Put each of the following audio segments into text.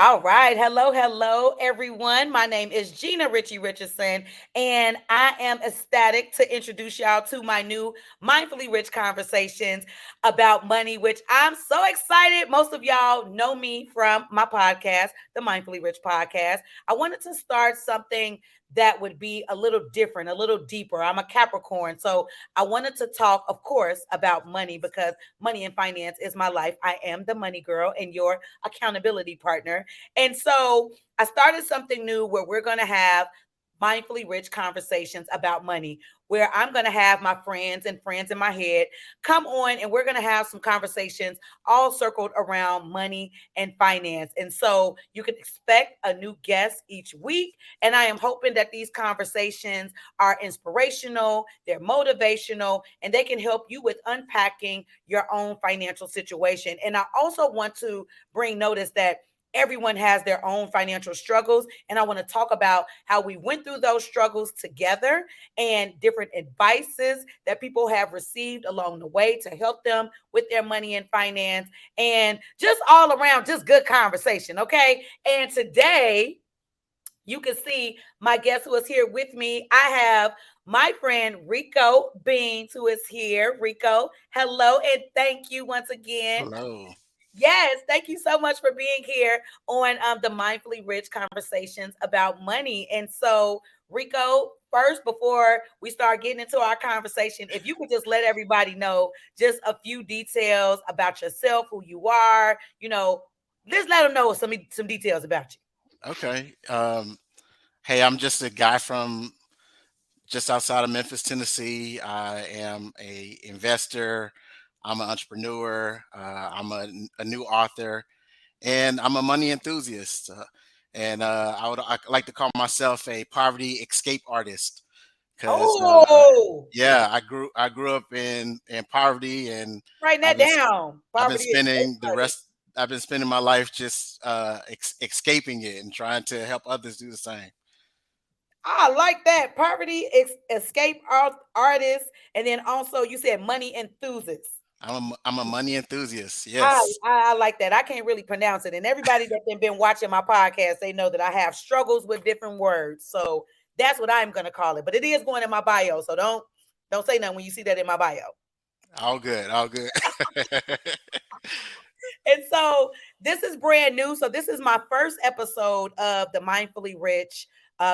All right. Hello, everyone. My name is Gina Ritchie Richardson, and I am ecstatic to introduce y'all to my new Mindfully Rich conversations about money, which I'm so excited. Most of y'all know me from my podcast, the Mindfully Rich podcast. I wanted to start something that would be a little different, a little deeper. I'm a Capricorn, so I wanted to talk, of course, about money because money and finance is my life. I am the money girl and your accountability partner. And so I started something new where we're going to have mindfully rich conversations about money, where I'm going to have my friends and friends in my head come on and we're going to have some conversations all circled around money and finance. And so you can expect a new guest each week. And I am hoping that these conversations are inspirational, they're motivational, and they can help you with unpacking your own financial situation. And I also want to bring notice that everyone has their own financial struggles. And I want to talk about how we went through those struggles together and different advices that people have received along the way to help them with their money and finance and just all around, just good conversation. Okay. And today, you can see my guest who is here with me. I have my friend Rico Beans, who is here. Rico, hello, and thank you once again. Hello. Yes, thank you so much for being here on the Mindfully Rich conversations about money. And so, Rico, first, before we start getting into our conversation, if you could just let everybody know just a few details about yourself, who you are, just let them know some details about you. Okay. Hey, I'm just a guy from just outside of Memphis, Tennessee. I am a investor. I'm an entrepreneur. I'm a new author, and I'm a money enthusiast. I like to call myself a poverty escape artist because Oh, I grew up in poverty, and writing I've that been down. I've been Poverty escape spending the artist. rest. I've been spending my life just escaping it and trying to help others do the same. I like that. Escape artist. And then also you said money enthusiast. I'm a money enthusiast. I, Yes. I like that. I can't really pronounce it. And everybody that been watching my podcast, they know that I have struggles with different words. So that's what I'm gonna call it. But it is going in my bio. So don't say nothing when you see that in my bio. All good. All good. And so this is brand new. So this is my first episode of the Mindfully Rich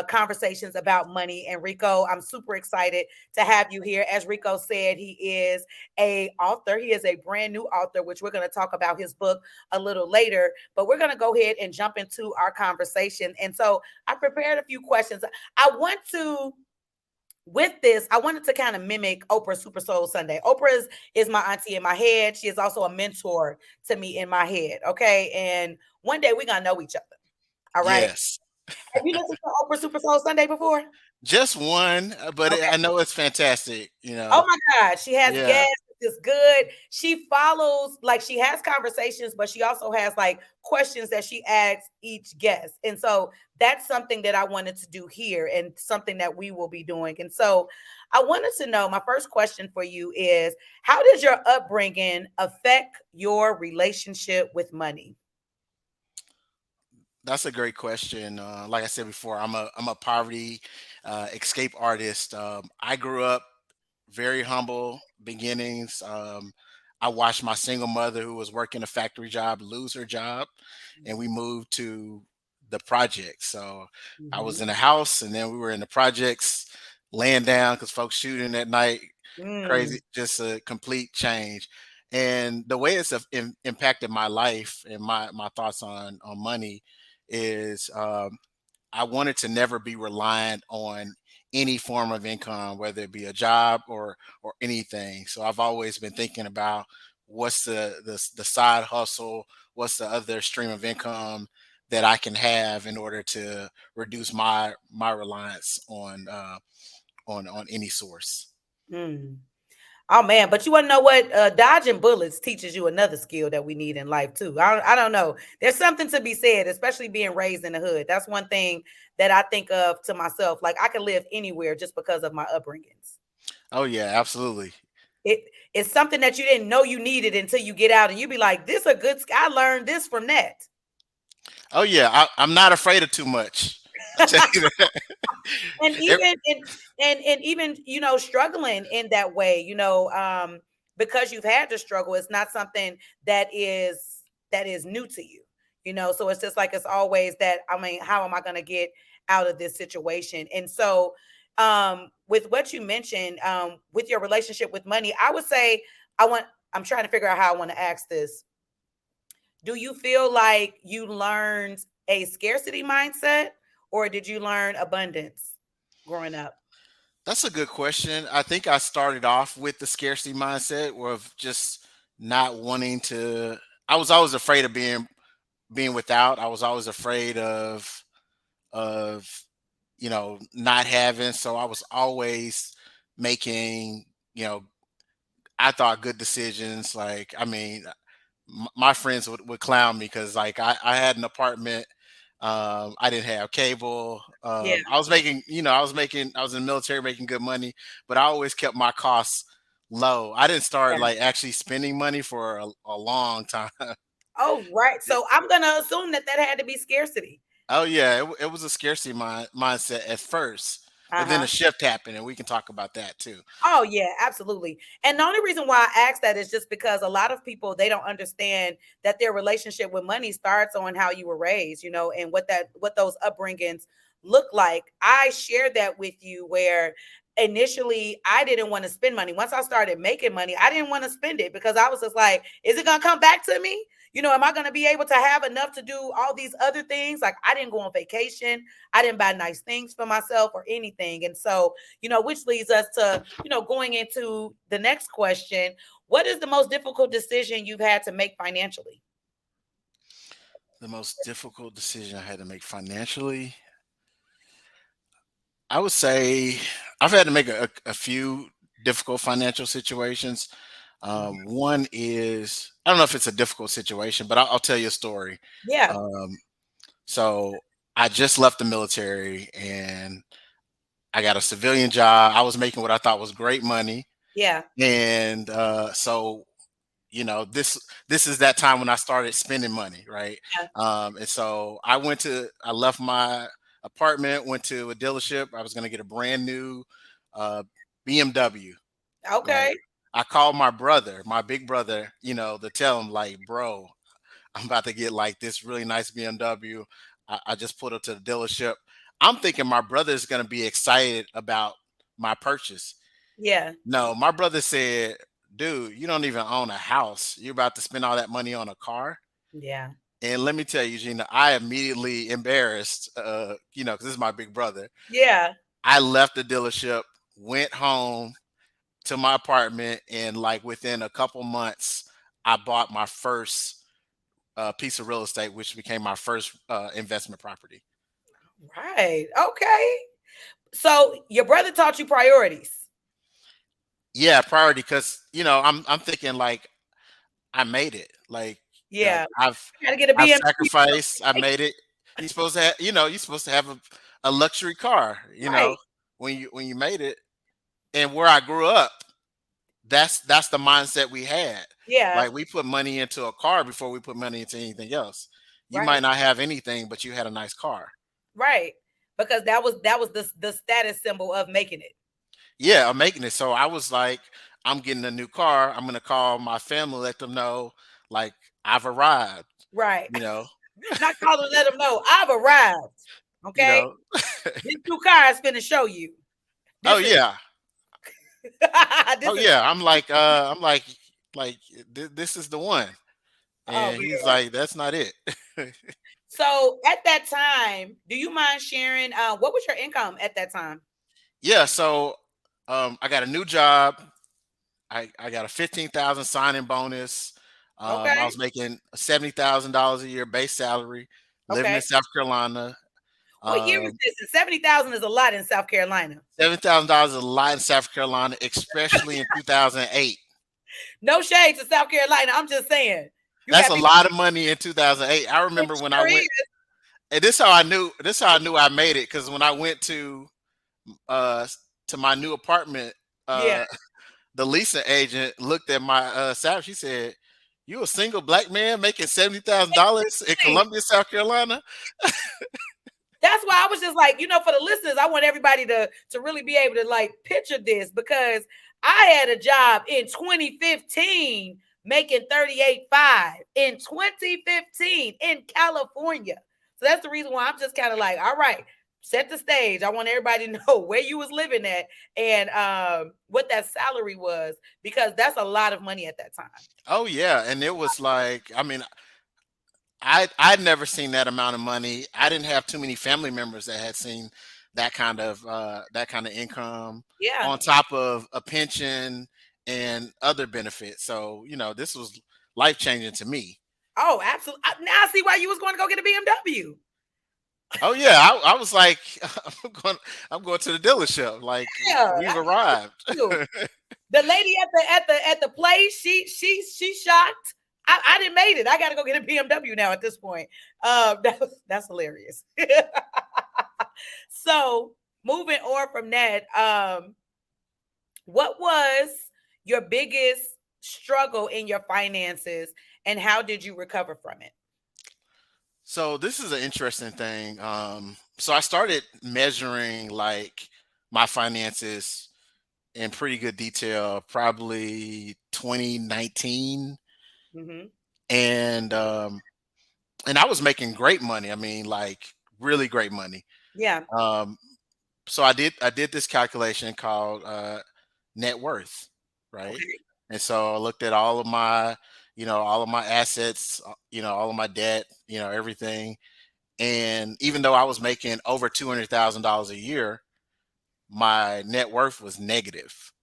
conversations about money. And Rico, I'm super excited to have you here. As Rico said, he is a author. He is a brand new author, which we're going to talk about his book a little later. But we're going to go ahead and jump into our conversation. And so I prepared a few questions. I want to with this, I wanted to kind of mimic Oprah Super Soul Sunday. Oprah is my auntie in my head. She is also a mentor to me in my head. Okay. And one day we're gonna know each other. All right. Yes. Have you listened to Oprah Super Soul Sunday before? Just one, but Okay. I know it's fantastic. Oh my God. She has Yeah. guests. It's good. She follows, like she has conversations, but she also has like questions that she asks each guest. And so that's something that I wanted to do here and something that we will be doing. And so I wanted to know, my first question for you is, how does your upbringing affect your relationship with money? That's a great question. Like I said before, I'm a poverty escape artist. I grew up very humble beginnings. I watched my single mother, who was working a factory job, lose her job, and we moved to the projects. So I was Mhm. in a house, and then we were in the projects, laying down because folks shooting at night. Crazy, Mm, just a complete change. And the way it's impacted my life and my thoughts on money is I wanted to never be reliant on any form of income, whether it be a job or anything. So I've always been thinking about what's the side hustle, what's the other stream of income that I can have in order to reduce my reliance on any source. mm. Oh man, but you want to know what? Dodging bullets teaches you another skill that we need in life too. I don't know. There's something to be said, especially being raised in the hood. That's one thing that I think of to myself. Like I can live anywhere just because of my upbringings. Oh yeah, absolutely. It it's something that you didn't know you needed until you get out and you be like, "This a good. I learned this from that." Oh yeah, I'm not afraid of too much. I tell you that. And Ev- even and even struggling in that way, because you've had to struggle, it's not something that is new to you, so it's just like it's always that, I mean, how am I going to get out of this situation? And so with what you mentioned, with your relationship with money, I would say, I'm trying to figure out how I want to ask this. Do you feel like you learned a scarcity mindset, or did you learn abundance growing up? That's a good question. I think I started off with the scarcity mindset of just not wanting to. I was always afraid of being without. I was always afraid of not having. So I was always making I thought good decisions. Like, I mean, my friends would clown me because like I had an apartment. I didn't have cable. Yeah, I was in the military making good money, but I always kept my costs low. I didn't start yeah. like actually spending money for a long time. Oh, right. So I'm gonna assume that that had to be scarcity. Oh yeah, it was a scarcity mindset at first, but then Uh-huh. a shift happened, and we can talk about that too. Oh yeah, absolutely. And the only reason why I ask that is just because a lot of people, they don't understand that their relationship with money starts on how you were raised, and what those upbringings look like. I shared that with you where initially I didn't want to spend money. Once I started making money, I didn't want to spend it because I was just like, is it gonna come back to me? Am I gonna be able to have enough to do all these other things? Like, I didn't go on vacation, I didn't buy nice things for myself or anything. And so which leads us to, going into the next question. What is the most difficult decision you've had to make financially? The most difficult decision I had to make financially, I would say I've had to make a few difficult financial situations. One is, I don't know if it's a difficult situation, but I'll tell you a story. Yeah, Um, so I just left the military and I got a civilian job. I was making what I thought was great money, yeah, and so this is that time when I started spending money, right? yeah. And so I left my apartment, went to a dealership. I was going to get a brand new uh, BMW, right? Okay. I called my brother, my big brother, to tell him like, bro, I'm about to get like this really nice BMW. I just put up to the dealership. I'm thinking my brother is going to be excited about my purchase. Yeah, No, my brother said, dude, you don't even own a house. You're about to spend all that money on a car. yeah, And let me tell you, Gina, I immediately embarrassed, because this is my big brother. yeah. I left the dealership, went home to my apartment, and like within a couple months, I bought my first piece of real estate, which became my first investment property. Right. Okay. So your brother taught you priorities. Yeah, priority, because I'm thinking like I made it. Like Yeah. I've I gotta get a I've BMW. sacrificed. I made it. You're supposed to have a luxury car. Right. When you made it, and where I grew up, that's the mindset we had. Yeah. Like we put money into a car before we put money into anything else. You might Right. not have anything, but you had a nice car. Right. Because that was the status symbol of making it. Yeah, I'm making it. So I was like, I'm getting a new car. I'm gonna call my family, let them know like I've arrived. Right. You know, Not call to let them know I've arrived. you Okay. know. This new car is finna show you. Oh This is yeah, oh this is yeah. I'm like, this is the one, oh and he's man. like, that's not it. So at that time, do you mind sharing what was your income at that time? Yeah. So I got a new job. I got a 15,000 signing bonus. I Okay. was making $70,000 a year base salary, living in Okay. South Carolina. What year is Um, this? And 70,000 is a lot in South Carolina. $7,000 is a lot in South Carolina, especially in 2008. No shade to South Carolina. I'm just saying. You That's got a people. lot of money in 2008. I It remember when I sure went, is. and this how I knew I made it, because when I went uh to my new apartment, Yeah. uh the leasing agent looked at my salary. She said, You a single black man making $70,000 in Columbia, South Carolina? That's why I was just like, for the listeners, I want everybody to really be able to like picture this, because I had a job in 2015 making 38.5 in 2015 in California. So that's the reason why I'm just kind of like, all right, set the stage. I want everybody to know where you was living at and what that salary was, because that's a lot of money at that time. Oh yeah, and it was like, I mean, I'd never seen that amount of money. I didn't have too many family members that had seen that kind of income Yeah. on top of a pension and other benefits. So, this was life changing to me. Oh, absolutely. Now I see why you was going to go get a BMW. Oh yeah, I was like, I'm going to the dealership. Like, Yeah, we've arrived. you. The lady at the place, she shocked. I didn't made it. I got to go get a BMW now at this point. That's hilarious. So moving on from that, what was your biggest struggle in your finances, and how did you recover from it? So this is an interesting thing. So I started measuring like my finances in pretty good detail, probably 2019, Mm-hmm. and I was making great money. I mean, like really great money. Yeah. Um, so I did this calculation called net worth, right? Okay. And so I looked at all of my assets, all of my debt, everything. And even though I was making over $200,000 a year, my net worth was negative.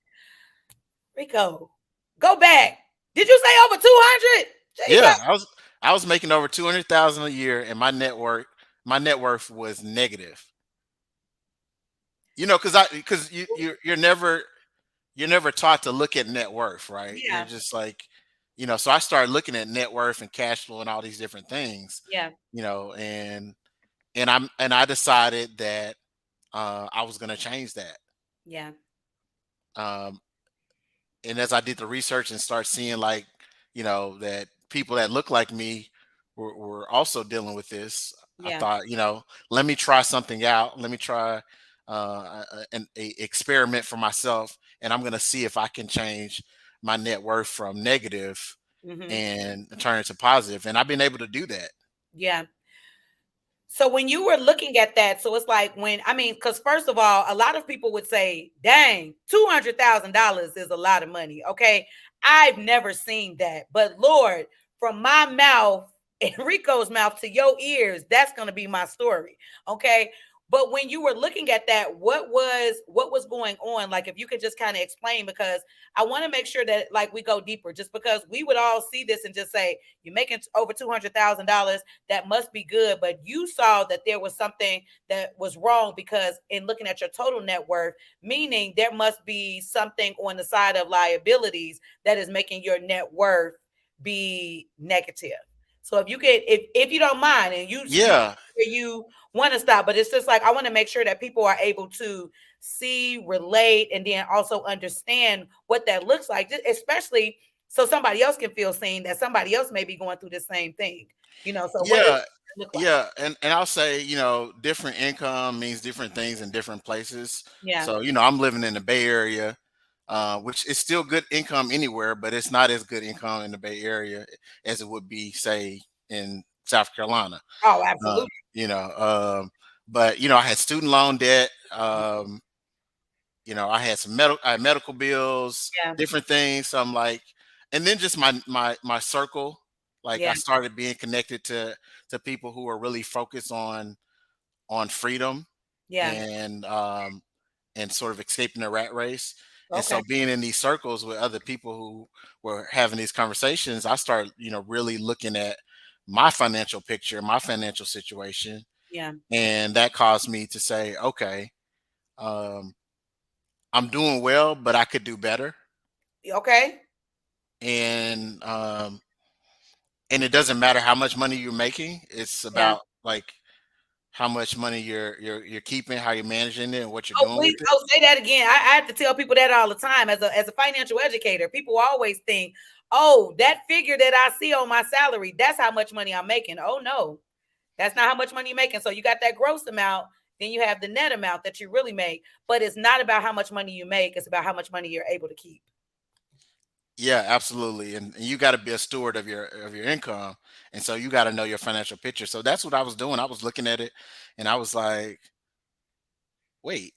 Rico, go back. Did you say over 200? Jesus. Yeah, I was making over 200,000 a year, and my net worth was negative. Because you're never taught to look at net worth, right? You're Yeah. just like, so I started looking at net worth and cash flow and all these different things, Yeah. and I decided that I was going to change that. Yeah. Um, and as I did the research and start seeing like, that people that look like me were also dealing with this, I Yeah. thought, let me try something out. Let me try an experiment for myself, and I'm going to see if I can change my net worth from negative Mm-hmm. and turn it to positive. And I've been able to do that. Yeah. So when you were looking at that, so it's like because first of all, a lot of people would say, dang, $200,000 is a lot of money. Okay. I've never seen that. But Lord, from my mouth, Enrico's mouth to your ears, that's gonna be my story. Okay. But when you were looking at that, what was going on? Like if you could just kind of explain, because I want to make sure that like we go deeper, just because we would all see this and just say, you're making over $200,000, that must be good. But you saw that there was something that was wrong, because in looking at your total net worth, meaning there must be something on the side of liabilities that is making your net worth be negative. So if you could, if you don't mind, and Yeah. you want to stop, but it's just like I want to make sure that people are able to see, relate, and then also understand what that looks like, especially so somebody else can feel seen, that somebody else may be going through the same thing. So what does Yeah. it look like? Yeah. And I'll say, different income means different things in different places. Yeah. So, I'm living in the Bay Area, which is still good income anywhere, but it's not as good income in the Bay Area as it would be, say, in South Carolina. Oh, Uh, absolutely. you know, but I had student loan debt. I had I had medical bills, Yeah. different things. So I'm like, and then just my circle. Like I Yeah. started being connected to people who are really focused on freedom Yeah. and sort of escaping the rat race. And Okay. so being in these circles with other people who were having these conversations, I started, really looking at my financial picture, my financial situation. Yeah. And that caused me to say, okay, um, I'm doing well, but I could do better. Okay. And it doesn't matter how much money you're making. It's Yeah. about like how much money you're keeping, how you're managing it, and what you're Oh, doing please. with it. Oh, say that again. I have to tell people that all the time. As a financial educator, people always think, oh, that figure that I see on my salary, that's how much money I'm making. Oh no, that's not how much money you're making. So you got that gross amount, then you have the net amount that you really make. But it's not about how much money you make, it's about how much money you're able to keep. Yeah, absolutely. And you got to be a steward of your income, and so you got to know your financial picture. So that's what I was doing. I was looking at it, and I was like, wait,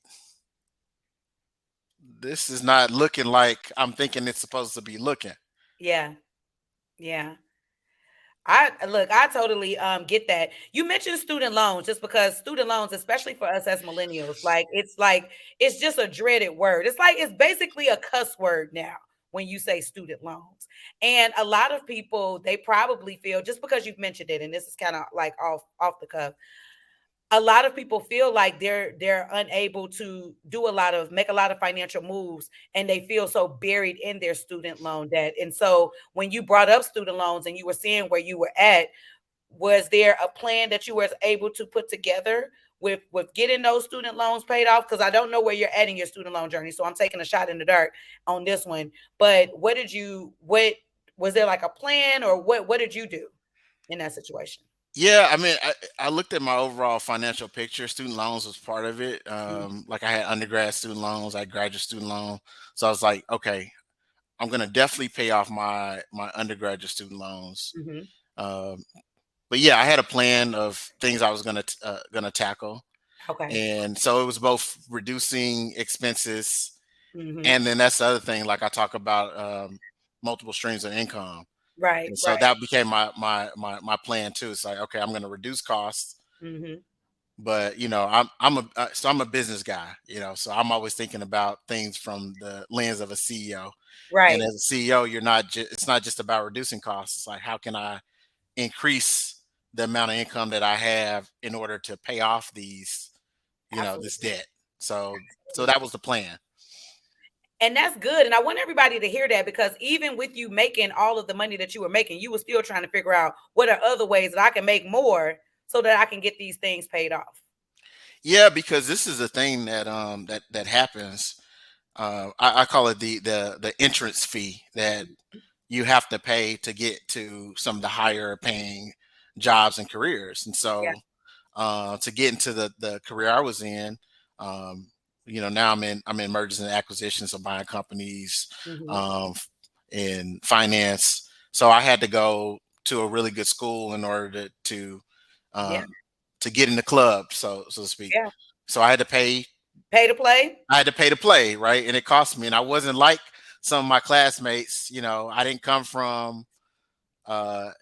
this is not looking like I'm thinking it's supposed to be looking. Yeah. Yeah. I totally get that. You mentioned student loans just because student loans, especially for us as millennials, like it's just a dreaded word. It's like it's basically a cuss word now when you say student loans. And a lot of people they probably feel just because you've mentioned it, and this is kind of like off the cuff, a lot of people feel like they're unable to do a lot of make a lot of financial moves and they feel so buried in their student loan debt. And so when you brought up student loans and you were seeing where you were at, was there a plan that you were able to put together with getting those student loans paid off? Because I don't know where you're at in your student loan journey, so I'm taking a shot in the dark on this one. But what was there like a plan, or what did you do in that situation? Yeah, I mean, I looked at my overall financial picture. Student loans was part of it. Like I had undergrad student loans, I had graduate student loan. So I was like, okay, I'm gonna definitely pay off my undergraduate student loans. Mm-hmm. Um, but yeah, I had a plan of things I was gonna tackle, Okay. and so it was both reducing expenses, Mm-hmm. and then that's the other thing. Like I talk about multiple streams of income, Right, and so right. that became my plan too. It's like, okay, I'm gonna reduce costs, Mhm. but I'm a business guy, so I'm always thinking about things from the lens of a CEO. And Right. as a CEO, you're not it's not just about reducing costs. It's like, how can I increase the amount of income that I have in order to pay off this Absolutely. debt. So that Absolutely. was the plan. And that's good. And I want everybody to hear that because even with you making all of the money that you were making, you were still trying to figure out what are other ways that I can make more so that I can get these things paid off. Yeah, because this is a thing that happens. I call it the entrance fee that you have to pay to get to some of the higher paying jobs and careers. And Yeah. so to get into the career I was in, now I'm in mergers and acquisitions, so buying companies, Hmm. um, in finance. So I had to go to a really good school in order Yeah. um, to get in the club, so to speak. Yeah. So Pay to play. I had to pay to play, right? And it cost me. And I wasn't like some of my classmates. I didn't come from an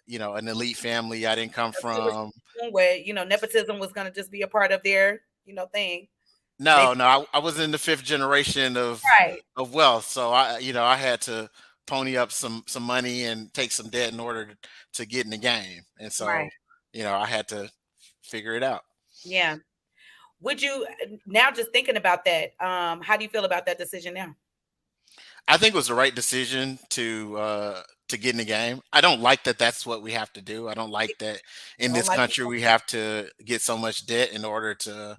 elite family. I didn't come A silver from spoon where, nepotism was going to just be a part of their, thing. And they, no. I was in the fifth generation right, of wealth. So I had to pony up some money and take some debt in order to get in the game. And right. so, I had to figure it out. Yeah. Would you now just thinking about that? How do you feel about that decision now? I think it was the right decision to get in the game. I don't like that that's what we have to do. I don't like that in Don't this like country we have to get so much debt in order to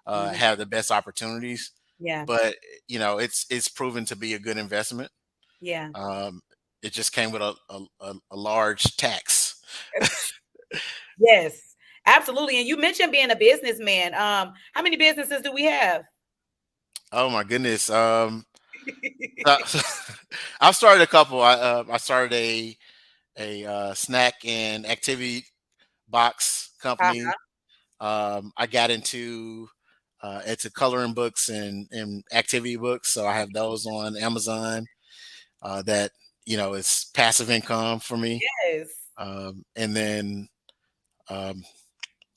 it. have the best opportunities. Yeah. But it's proven to be a good investment. Yeah. Um, it just came with a large tax. Yes, absolutely. And you mentioned being a businessman. How many businesses do we have? Oh my goodness. Uh, I've started a couple. I started a snack and activity box company. Uh-huh. I got into coloring books and activity books, so I have those on Amazon. That is passive income for me. Yes. And then um,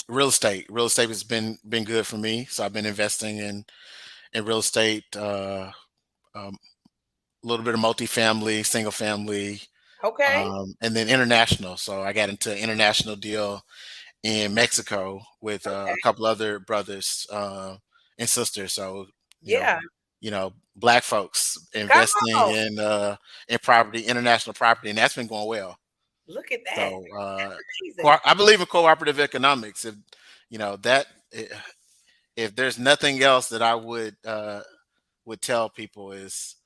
real estate. Real estate has been good for me, so I've been investing in real estate. Um, a little bit of multifamily, single family, Okay. and then international. So I got into an international deal in Mexico with a Okay. couple other brothers and sisters. So you know, Yeah. black folks Come investing on. in property, international property, and that's been going well. Look at that. So That's amazing. I believe in cooperative economics. If that. if there's nothing else that I would tell people is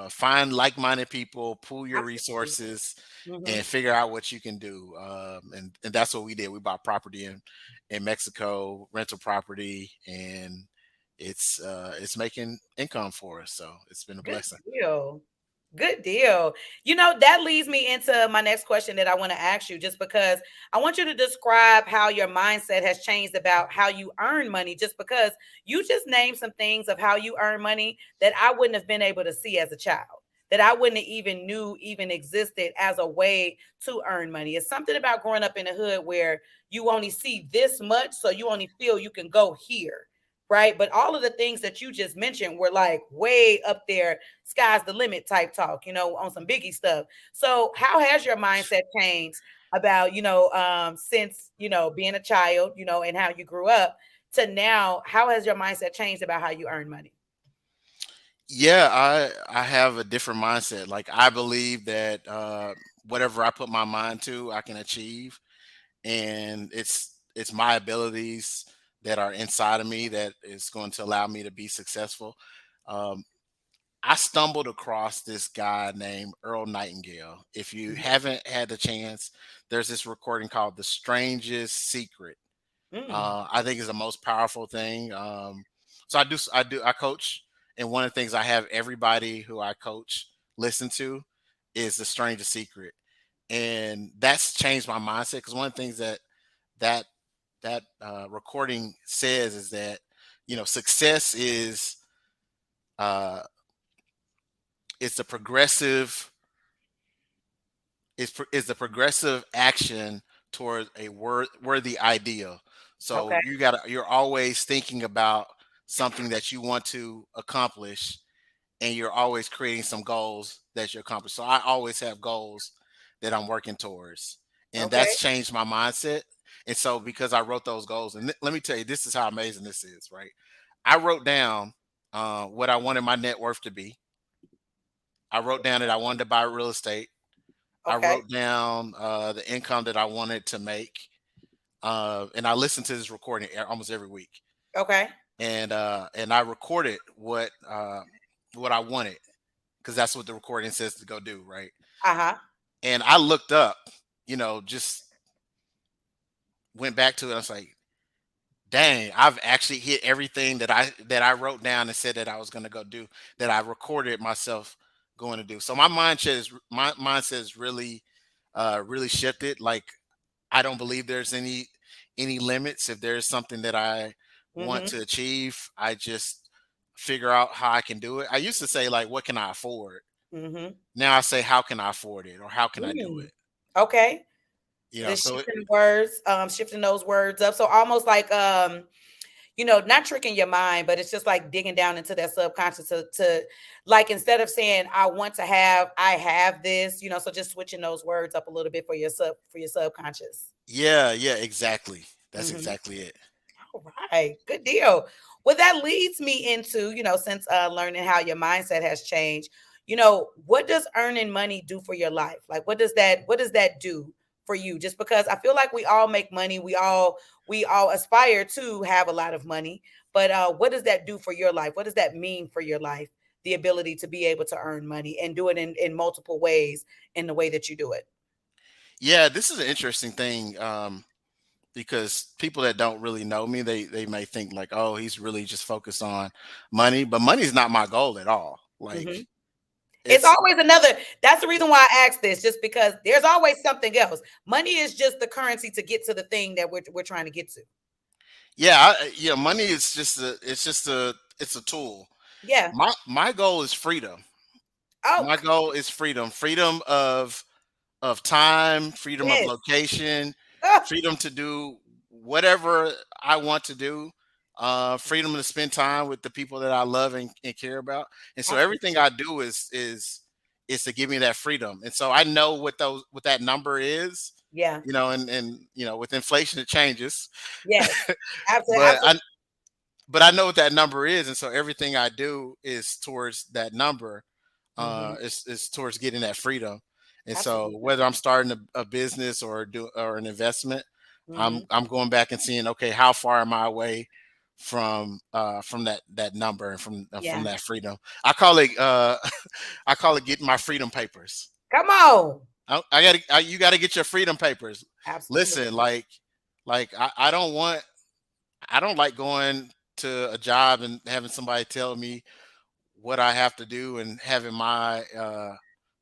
find like-minded people, pool your Absolutely. resources, Hmm. and figure out what you can do. And that's what we did. We bought property in Mexico, rental property, and it's making income for us. So it's been a Good blessing. deal. Good deal. That leads me into my next question that I want to ask you, just because I want you to describe how your mindset has changed about how you earn money, just because you just named some things of how you earn money that I wouldn't have been able to see as a child, that I wouldn't have even knew even existed as a way to earn money. It's something about growing up in the hood where you only see this much, so you only feel you can go here. Right. But all of the things that you just mentioned were like way up there, sky's the limit type talk, on some biggie stuff. So how has your mindset changed about, since, being a child, and how you grew up to now? How has your mindset changed about how you earn money? Yeah, I have a different mindset. Like I believe that whatever I put my mind to, I can achieve, and it's my abilities that are inside of me that is going to allow me to be successful. Um, I stumbled across this guy named Earl Nightingale. If you Mhm. haven't had the chance, there's this recording called "The Strangest Secret." Mm, I think is the most powerful thing. So I coach, and one of the things I have everybody who I coach listen to is "The Strangest Secret," and that's changed my mindset because one of the things that that recording says is that success uh, is the progressive is the progressive action toward a worthy ideal. So okay. you're always thinking about something that you want to accomplish, and you're always creating some goals that you accomplish. So I always have goals that I'm working towards, and Okay. that's changed my mindset. And so because I wrote those goals, and let me tell you, this is how amazing this is, right? I wrote down what I wanted my net worth to be. I wrote down that I wanted to buy real estate. I Okay. wrote down the income that I wanted to make, and I listened to this recording almost every week, Okay. and I recorded what I wanted because that's what the recording says to go do, right? Uh-huh. And I looked up, just went back to it. I was like, dang, I've actually hit everything that I wrote down and said that I was going to go do, that I recorded myself going to do. So my mindset is really shifted. Like I don't believe there's any limits. If there's something that I want Mm-hmm. to achieve, I just figure out how I can do it. I used to say like, what can I afford? Mm-hmm. Now I say, how can I afford it, or how can I do Mm. it? Okay. The So shifting words, shifting those words up. So almost like not tricking your mind, but it's just like digging down into that subconscious to like instead of saying I want to have, I have this, so just switching those words up a little bit for your subconscious. yeah, yeah, exactly. That's Hmm. exactly it. All right, good deal. Well, that leads me into, since learning how your mindset has changed, what does earning money do for your life? Like, what does that do for you? Just because I feel like we all make money, we all aspire to have a lot of money, but what does that do for your life? What does that mean for your life? The ability to be able to earn money and do it in multiple ways in the way that you do it. Yeah, this is an interesting thing. Because people that don't really know me, they may think like, oh, he's really just focused on money, but money's not my goal at all. Like Mhm. It's it's always another. That's the reason why I asked this, just because there's always something else. Money is just the currency to get to the thing that we're trying to get to. yeah, money is it's a tool. Yeah. My goal is freedom. Oh, My goal is freedom of time, freedom of yes. location, Ah, freedom to do whatever I want to do, freedom to spend time with the people that I love and care about. And so everything absolutely. I do is to give me that freedom. And so I know what that number is, Yeah. and with inflation it changes, Yes. Absolutely. but Absolutely. I know what that number is, and so everything I do is towards that number, Hmm. is towards getting that freedom. And so Absolutely. whether I'm starting a business or an investment, Hmm. I'm going back and seeing, okay, how far am I away from that number and from Yeah. that freedom. I call it I call it getting my freedom papers. Come on. You got to get your freedom papers. Listen, Absolutely. like I don't like going to a job and having somebody tell me what I have to do and having my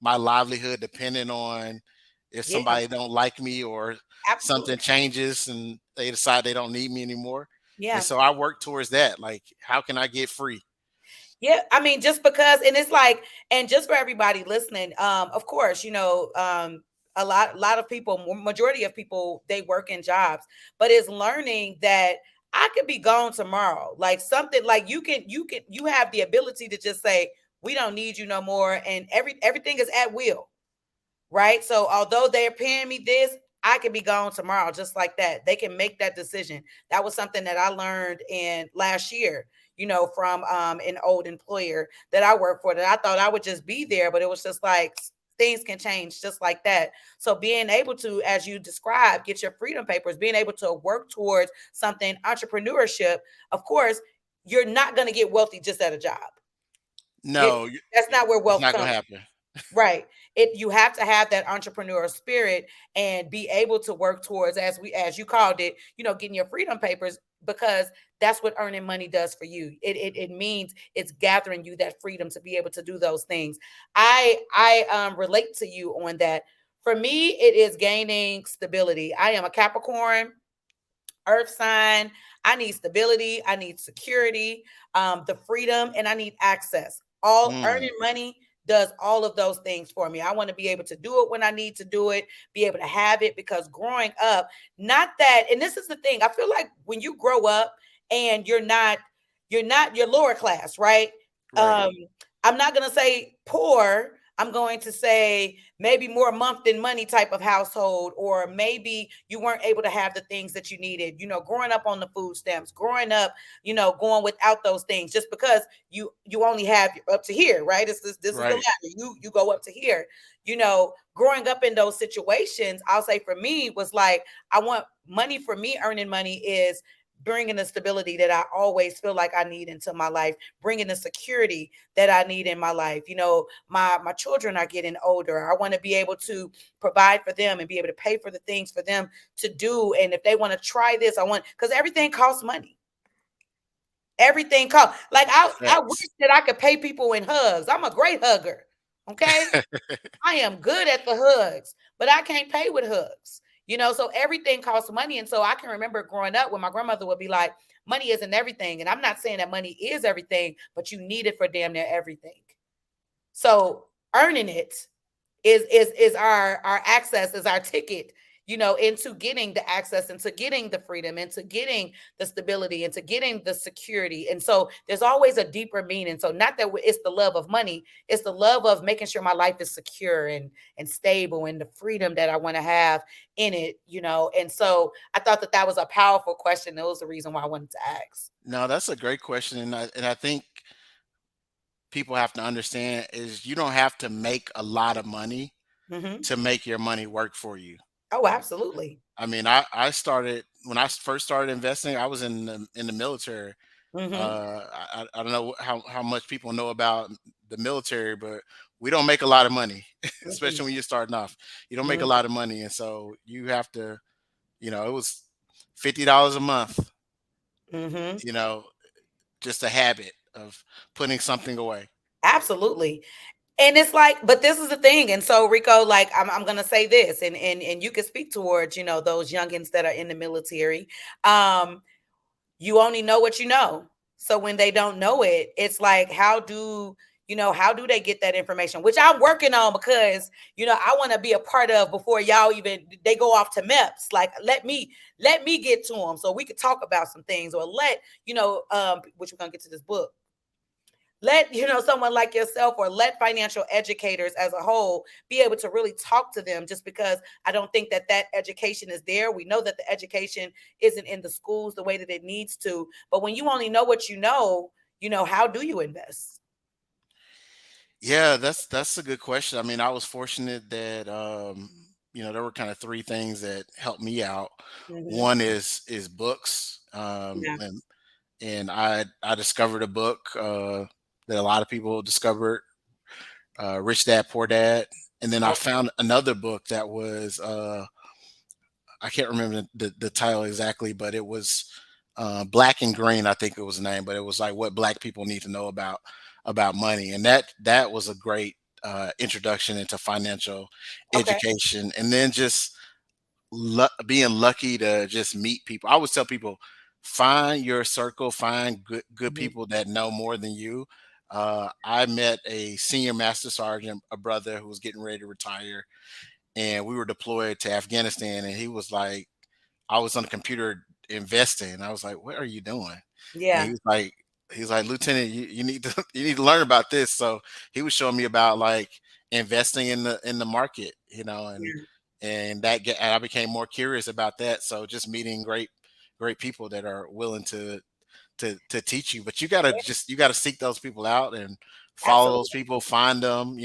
livelihood dependent on if Yeah. somebody don't like me or something Absolutely. changes and they decide they don't need me anymore. And Yeah. so I work towards that. Like, how can I get free? Yeah, I mean, just because, and it's like, and just for everybody listening, of course, a lot of people, majority of people, they work in jobs, but it's learning that I could be gone tomorrow. Like something like you have the ability to just say, we don't need you no more, and everything is at will, right? So although they're paying me this, I could be gone tomorrow just like that. They can make that decision. That was something that I learned in last year, from an old employer that I worked for, that I thought I would just be there, but it was just like things can change just like that. So being able to, as you described, get your freedom papers, being able to work towards something, entrepreneurship, of course, you're not going to get wealthy just at a job. You, No, that's not where it's wealth not gonna comes. happen. Right. You have to have that entrepreneurial spirit and be able to work towards, as you called it, getting your freedom papers, because that's what earning money does for you. It means it's gathering you that freedom to be able to do those things. I relate to you on that. For me, it is gaining stability. I am a Capricorn earth sign. I need stability, I need security, the freedom, and I need access. All Mm, earning money does all of those things for me. I want to be able to do it when I need to do it, be able to have it, because growing up, not that, and this is the thing, I feel like when you grow up and you're lower class, right? right. Um, I'm not gonna say poor. I'm going to say maybe more month than money type of household, or maybe you weren't able to have the things that you needed, growing up on the food stamps, growing up, going without those things, just because you only have up to here, right? This is the Right. ladder. You go up to here. Growing up in those situations, I'll say for me was like, I want money. For me, earning money is bringing the stability that I always feel like I need into my life, bringing the security that I need in my life. My children are getting older. I want to be able to provide for them and be able to pay for the things for them to do. And if they want to try this, I want, because everything costs money. Everything costs. Like I wish Facts. that I could pay people in hugs. I'm a great hugger. Okay. I am good at the hugs, but I can't pay with hugs. So everything costs money. And so I can remember growing up when my grandmother would be like, money isn't everything. And I'm not saying that money is everything, but you need it for damn near everything. So earning it is our access, is our ticket, into getting the access, into getting the freedom, into getting the stability, into getting the security. And so there's always a deeper meaning. So not that it's the love of money, it's the love of making sure my life is secure and stable, and the freedom that I want to have in it. And so I thought that was a powerful question. That was the reason why I wanted to ask. No, that's a great question, and I think people have to understand is you don't have to make a lot of money Hmm. to make your money work for you. Oh, absolutely. I mean, I started when I first started investing. I was in the military. Hmm. I don't know how much people know about the military, but we don't make a lot of money, especially when you're starting off. You don't make a Hmm. lot of money, and so you have to, it was $50 a month, Hmm. you know, just a habit of putting something away. Absolutely. And it's like, but this is the thing. And so, Rico, like, I'm gonna say this, and you can speak towards, those youngins that are in the military. Um, you only know what you know. So when they don't know it, it's like, how do they get that information? Which I'm working on, because I want to be a part of before y'all even they go off to MEPS. Like, let me get to them so we could talk about some things, or which we're gonna get to this book. Let someone like yourself, or let financial educators as a whole be able to really talk to them, just because I don't think that education is there. We know that the education isn't in the schools the way that it needs to, but when you only know what how do you invest? Yeah, that's a good question. I mean, I was fortunate that there were kind of three things that helped me out. Hmm. One is books, Yeah. and I discovered a book that a lot of people discovered, Rich Dad Poor Dad, and then I Okay. found another book that was I can't remember the title exactly, but it was Black and Green, I think it was the name, but it was like what Black people need to know about money, and that was a great introduction into financial Okay. education, and then just being lucky to just meet people. I always tell people, find your circle, find good Hmm. people that know more than you. I met a senior master sergeant, a brother who was getting ready to retire, and we were deployed to Afghanistan. And he was like, I was on the computer investing. I was like, "What are you doing?" And Yeah. he's like, Lieutenant, you need to you need to learn about this. So he was showing me about like investing in the market, Yeah. and and I became more curious about that. So just meeting great people that are willing to teach you, but you gotta seek those people out and follow those Absolutely. people, find them.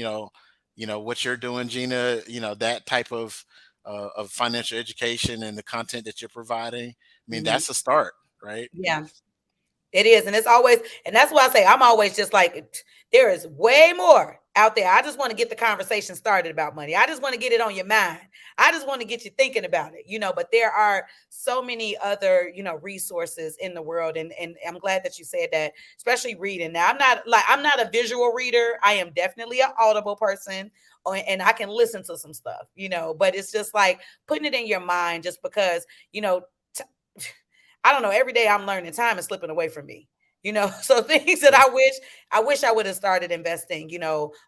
What you're doing, Gina. That type of financial education and the content that you're providing. I mean, Hmm. that's a start, right? Yeah. It is. And it's always, and that's why I say I'm always just like, there is way more out there. I just want to get the conversation started about money. I just want to get it on your mind. I just want to get you thinking about it, but there are so many other, resources in the world. And I'm glad that you said that, especially reading. Now, I'm not a visual reader. I am definitely an audible person, and I can listen to some stuff, but it's just like putting it in your mind just because, t- I don't know. Every day I'm learning. Time is slipping away from me. So things that Yeah. I wish I would have started investing,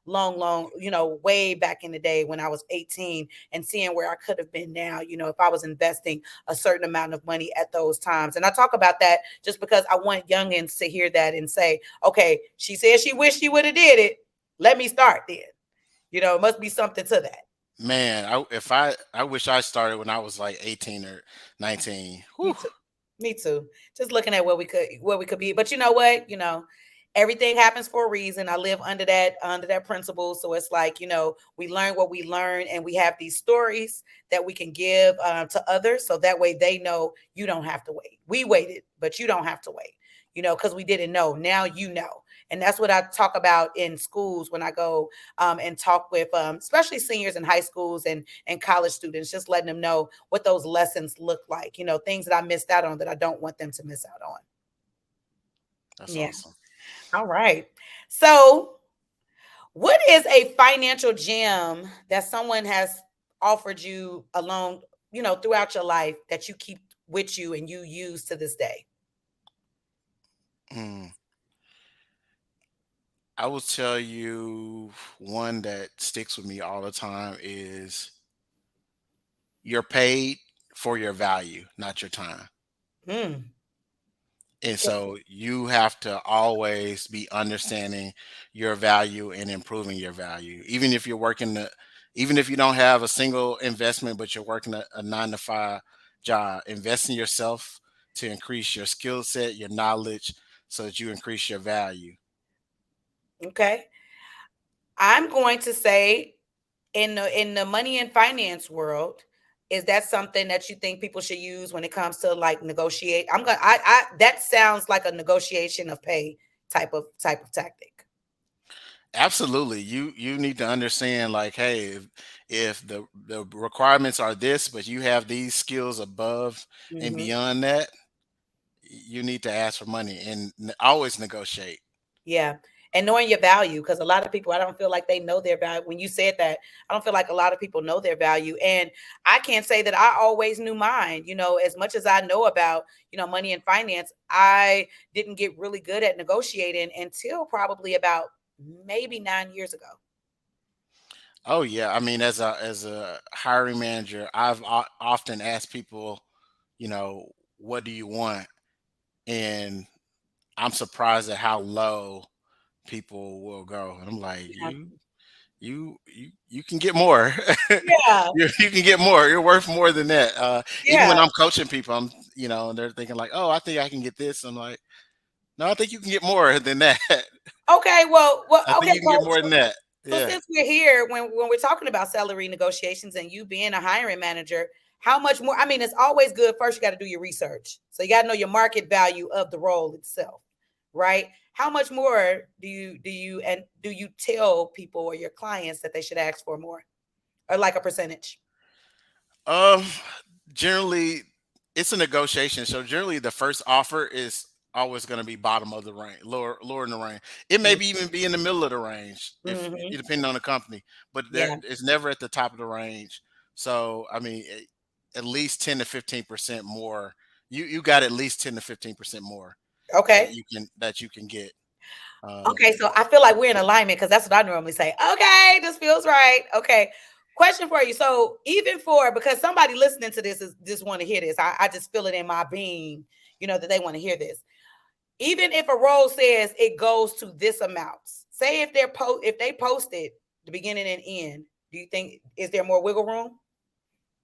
long, way back in the day when I was 18 and seeing where I could have been now, if I was investing a certain amount of money at those times. And I talk about that just because I want youngins to hear that and say, okay, she said she wished she would have did it. Let me start then. It must be something to that. Man, I wish I started when I was like 18 or 19. Me Whew. too. Me too. Just looking at where we could be. But you know what? Everything happens for a reason. I live under that principle. So it's like, we learn what we learn and we have these stories that we can give to others. So that way they know you don't have to wait. We waited, but you don't have to wait, because we didn't know. Now you know. And that's what I talk about in schools when I go and talk with especially seniors in high schools and college students, just letting them know what those lessons look like, things that I missed out on that I don't want them to miss out on. That's Yeah. awesome. All right. So, what is a financial gem that someone has offered you along, throughout your life that you keep with you and you use to this day? Mm. I will tell you one that sticks with me all the time is you're paid for your value, not your time. Hmm. And Okay. so you have to always be understanding your value and improving your value. Even if you don't have a single investment, but you're working a 9 to 5 job, invest in yourself to increase your skill set, your knowledge, so that you increase your value. Okay. I'm going to say in the money and finance world, is that something that you think people should use when it comes to like negotiate? I that sounds like a negotiation of pay type of tactic. Absolutely. You need to understand like, hey, if the requirements are this, but you have these skills above and Hmm. beyond that, you need to ask for money and always negotiate. Yeah. And knowing your value, because a lot of people, I don't feel like they know their value. When you said that, I don't feel like a lot of people know their value. And I can't say that I always knew mine. As much as I know about, money and finance, I didn't get really good at negotiating until probably about maybe 9 years ago. Oh yeah, I mean, as a hiring manager, I've often asked people, what do you want? And I'm surprised at how low people will go. And I'm like, Yeah. you can get more. Yeah. You can get more. You're worth more than that. Even Yeah. when I'm coaching people, and they're thinking like, oh, I think I can get this. I'm like, no, I think you can get more than that. Okay. Well, I think okay, you can get coach. more than that. So Yeah. since we're here, when we're talking about salary negotiations and you being a hiring manager, how much more? I mean, it's always good. First, you got to do your research. So you got to know your market value of the role itself, right? How much more do you tell people or your clients that they should ask for more, or like a percentage? Um, Generally, it's a negotiation. So generally, the first offer is always going to be bottom of the range, lower in the range. It may be even be in the middle of the range if it Mm-hmm. depending on the company, but there Yeah. it's never at the top of the range. So I mean, at least 10 to 15% more. You got at least 10 to 15% more Okay. that you can get. Um, Okay, so I feel like we're in alignment because that's what I normally say. Okay, this feels right. Okay. Question for you. So even for because somebody listening to this is just want to hear this. I just feel it in my being, that they want to hear this. Even if a role says it goes to this amount, say if they posted the beginning and end, do you think is there more wiggle room?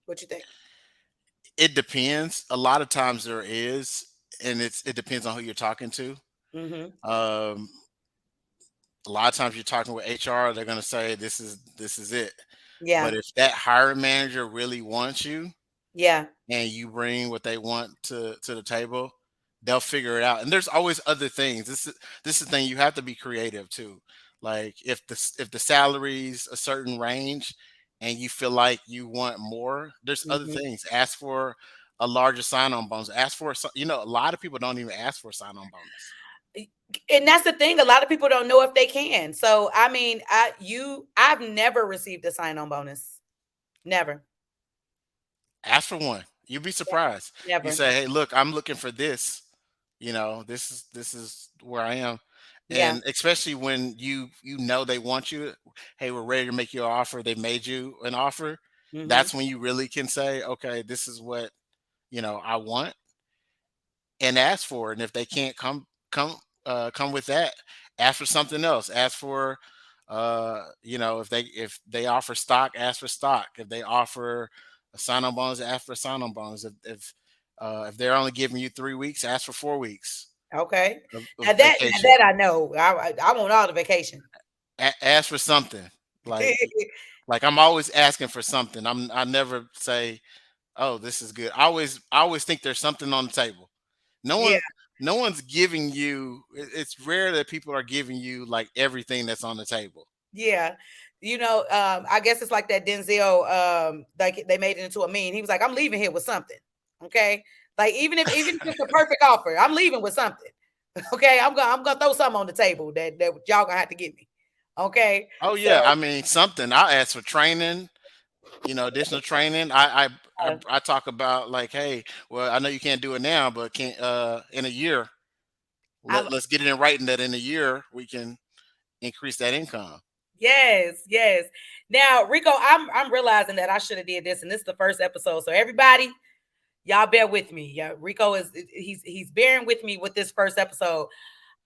What you think? it depends. A lot of times there is, and it depends on who you're talking to. Mm-hmm. Um, a lot of times you're talking with HR, they're going to say this is it. Yeah. But if that hiring manager really wants you Yeah. and you bring what they want to the table, they'll figure it out. And there's always other things. This is the thing, you have to be creative too. Like if the salary's a certain range and you feel like you want more, there's other Mm-hmm. things. Ask for a larger sign-on bonus. Ask for a lot of people don't even ask for a sign-on bonus. And that's the thing. A lot of people don't know if they can. So I mean, I've never received a sign-on bonus. Never. Ask for one. You'd be surprised. You Never. say, "Hey, look, I'm looking for this. This is where I am." Yeah. And especially when you know they want you, hey, we're ready to make you an offer. They made you an offer. Mm-hmm. That's when you really can say, "Okay, this is what, I want," and ask for it. And if they can't come with that, ask for something else. Ask for if they offer stock, ask for stock. If they offer a sign-on bonus, ask for a sign-on bonus. If they're only giving you 3 weeks, ask for 4 weeks Okay. of Now vacation. that I know. I want all the vacation. Ask for something. Like I'm always asking for something. I never say, "Oh, this is good." I always think there's something on the table. No Yeah. one no one's giving you it's rare that people are giving you like everything that's on the table. Yeah. I guess it's like that Denzel, like they made it into a meme. He was like, I'm leaving here with something. Okay. Like even if it's a perfect offer, I'm leaving with something. Okay. I'm gonna throw something on the table that y'all gonna have to give me. Okay. Oh So yeah, I mean something. I ask for training, additional training. I talk about like, hey, well, I know you can't do it now, but can in a year, I let's get it in writing that in a year we can increase that income. yes, yes. Now, Rico, I'm realizing that I should have did this, and this is the first episode. So everybody, y'all bear with me. Yeah, Rico he's bearing with me with this first episode.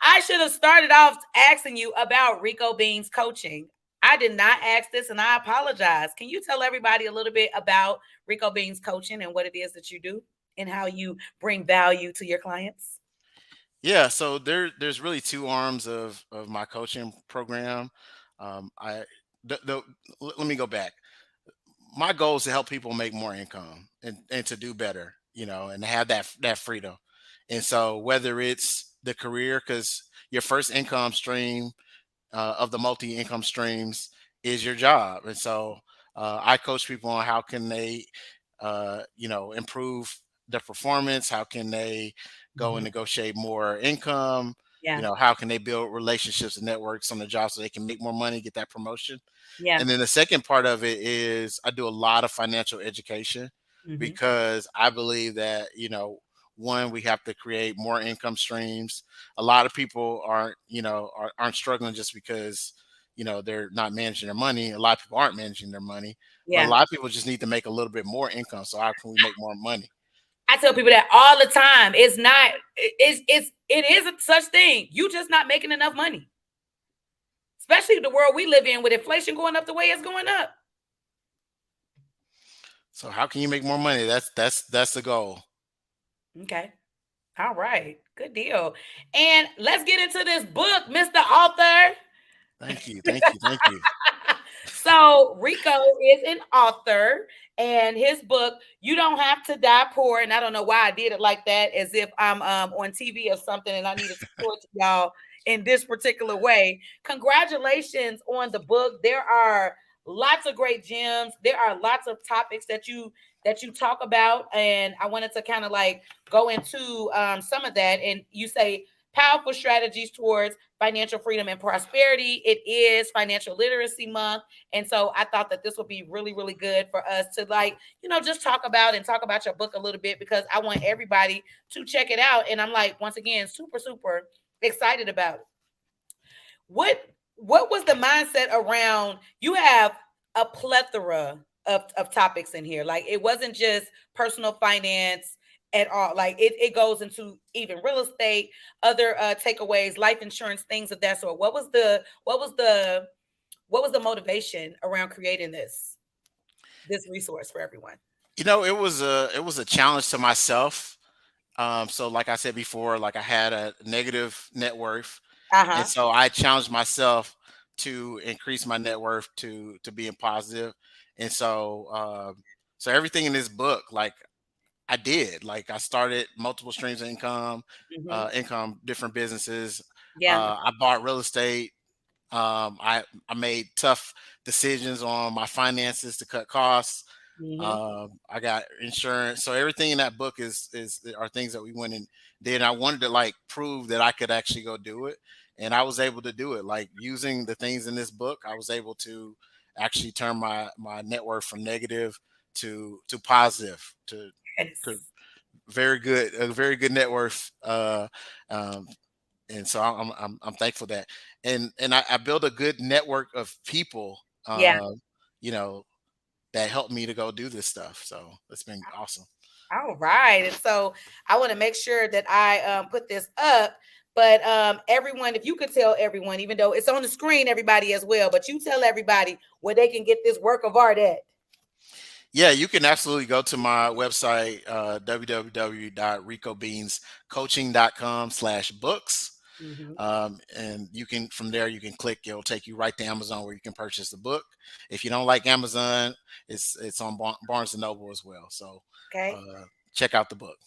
I should have started off asking you about Rico Beans coaching. I did not ask this, and I apologize. Can you tell everybody a little bit about Rico Beans coaching and what it is that you do and how you bring value to your clients? Yeah, so there's really two arms of my coaching program. I the Let me go back. My goal is to help people make more income and to do better, and have that freedom. And so whether it's the career, because your first income stream of the multi income streams is your job, and so I coach people on how can they, improve their performance. How can they go and Mhm. negotiate more income? Yeah, How can they build relationships and networks on the job so they can make more money, get that promotion? yeah. And then the second part of it is I do a lot of financial education Hmm. because I believe that, one, we have to create more income streams. A lot of people aren't struggling just because, they're not managing their money. A lot of people aren't managing their money, but a Yeah. lot of people just need to make a little bit more income. So how can we make more money? I tell people that all the time. It's not. It is a such thing. You just not making enough money, especially the world we live in with inflation going up the way it's going up. So how can you make more money? That's the goal. Okay. All right. Good deal. And let's get into this book, Mr. Author. Thank you. Thank you. Thank you. So Rico is an author, and his book "You Don't Have to Die Poor," and I don't know why I did it like that, as if I'm on TV or something, and I needed to show it to y'all in this particular way. Congratulations on the book. There are lots of great gems. There are lots of topics that you talk about, and I wanted to kind of like go into some of that. And you say powerful strategies towards financial freedom and prosperity. It is Financial Literacy Month. And so I thought that this would be really, really good for us to like, just talk about your book a little bit because I want everybody to check it out. And I'm like, once again, super, super excited about it. What what was the mindset around you have a plethora of topics in here. Like it wasn't just personal finance at all. Like it goes into even real estate, other takeaways, life insurance, things of that sort. What was the motivation around creating this resource for everyone? It was a challenge to myself. So like I said before, like I had a negative net worth, and Uh-huh. so I challenged myself to increase my net worth to being positive. And so everything in this book, like I did, like I started multiple streams of income, Hmm. different businesses. Yeah. I bought real estate. I made tough decisions on my finances to cut costs. Hmm. I got insurance, so everything in that book is are things that we went and did. I wanted to like prove that I could actually go do it, and I was able to do it. Like using the things in this book, I was able to actually turn my net worth from negative to positive to Yes. a very good net worth. Um, and so I'm thankful that I built a good network of people, Yeah. you know, that helped me to go do this stuff. So it's been awesome. All right. And so I want to make sure that I put this up. But everyone, if you could tell everyone, even though it's on the screen, everybody as well, but you tell everybody where they can get this work of art at. Yeah, you can absolutely go to my website, www.ricobeanscoaching.com/books. Hmm. And you can, from there, you can click, it'll take you right to Amazon where you can purchase the book. If you don't like Amazon, it's on Barnes and Noble as well. So Okay. uh, check out the book.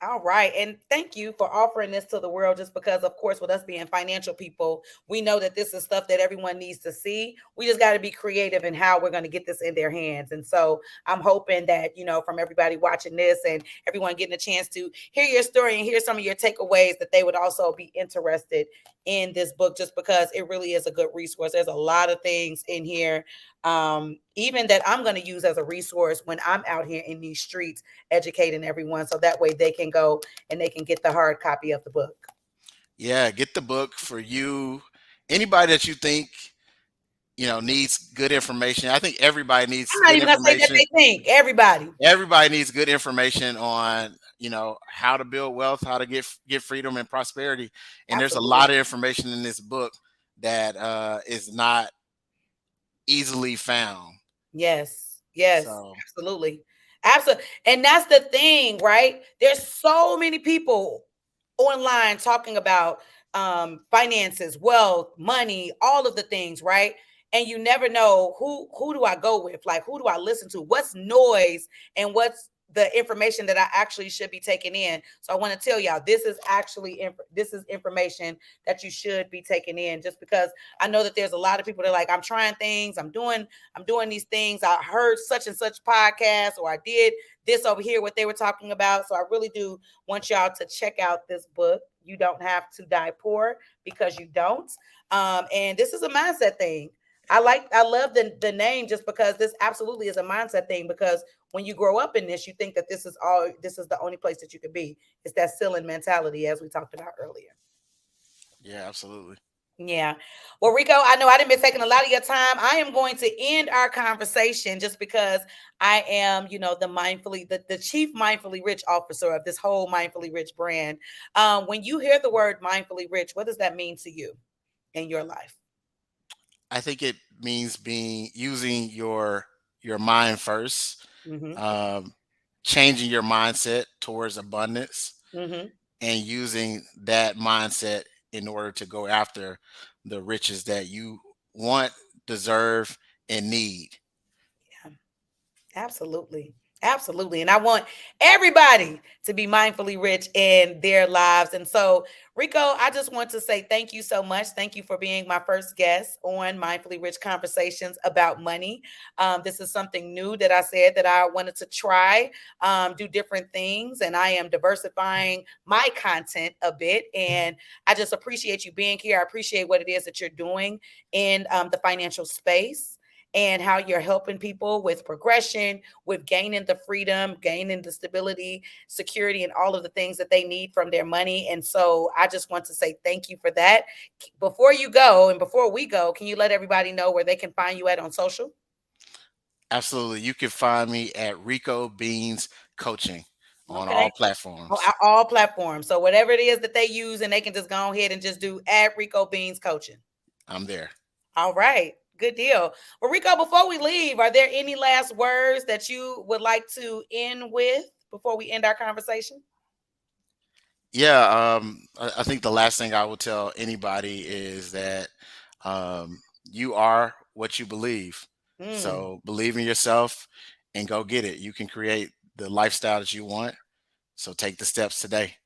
All right. And thank you for offering this to the world just because, of course, with us being financial people, we know that this is stuff that everyone needs to see. We just got to be creative in how we're going to get this in their hands. And so I'm hoping that, from everybody watching this and everyone getting a chance to hear your story and hear some of your takeaways, that they would also be interested in this book just because it really is a good resource. There's a lot of things in here, even that I'm going to use as a resource when I'm out here in these streets educating everyone so that way they can go and they can get the hard copy of the book. Yeah, get the book for you. Anybody that you think needs good information. I think everybody I'm needs not good even gonna say that information. they think everybody. Everybody needs good information on how to build wealth, how to get freedom and prosperity. And there's a Absolutely. lot of information in this book that is not easily found. Yes. Yes. So Absolutely. Absolutely. And that's the thing, right? There's so many people online talking about finances, wealth, money, all of the things, right? And you never know who do I go with? Like who do I listen to? What's noise and what's the information that I actually should be taking in? So I want to tell y'all this is actually this is information that you should be taking in just because I know that there's a lot of people that are like I'm trying things, I'm doing these things. I heard such and such podcast or I did this over here what they were talking about. So I really do want y'all to check out this book. You don't have to die poor because you don't. And this is a mindset thing. I love the name just because this absolutely is a mindset thing because when you grow up in this, you think that this is the only place that you could be. It's that ceiling mentality as we talked about earlier. yeah, absolutely. Yeah. Well, Rico, I know I didn't been taking a lot of your time. I am going to end our conversation just because I am, the chief mindfully rich officer of this whole mindfully rich brand. When you hear the word mindfully rich, what does that mean to you in your life? I think it means being using your mind first, Mm-hmm. um, changing your mindset towards abundance, Mm-hmm. and using that mindset in order to go after the riches that you want, deserve, and need. Yeah. Absolutely. Absolutely. And I want everybody to be mindfully rich in their lives. And so, Rico, I just want to say thank you so much. Thank you for being my first guest on Mindfully Rich Conversations about money. This is something new that I said that I wanted to try, do different things. And I am diversifying my content a bit. And I just appreciate you being here. I appreciate what it is that you're doing in the financial space and how you're helping people with progression, with gaining the freedom, gaining the stability, security, and all of the things that they need from their money. And so I just want to say thank you for that. Before you go and before we go, can you let everybody know where they can find you at on social? Absolutely. You can find me at Rico Beans Coaching on Okay. all platforms. All platforms. So whatever it is that they use, and they can just go ahead and just do at Rico Beans Coaching. I'm there. All right. Good deal. Well, Rico, before we leave, are there any last words that you would like to end with before we end our conversation? Yeah, I think the last thing I will tell anybody is that you are what you believe. Mm. So believe in yourself and go get it. You can create the lifestyle that you want. So take the steps today.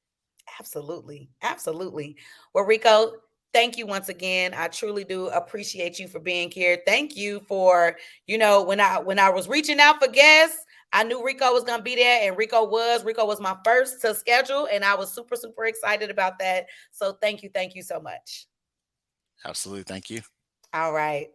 Absolutely. Absolutely. Well, Rico, thank you once again. I truly do appreciate you for being here. Thank you for, when I was reaching out for guests, I knew Rico was going to be there, and Rico was my first to schedule, and I was super super excited about that. So thank you so much. Absolutely. Thank you. All right.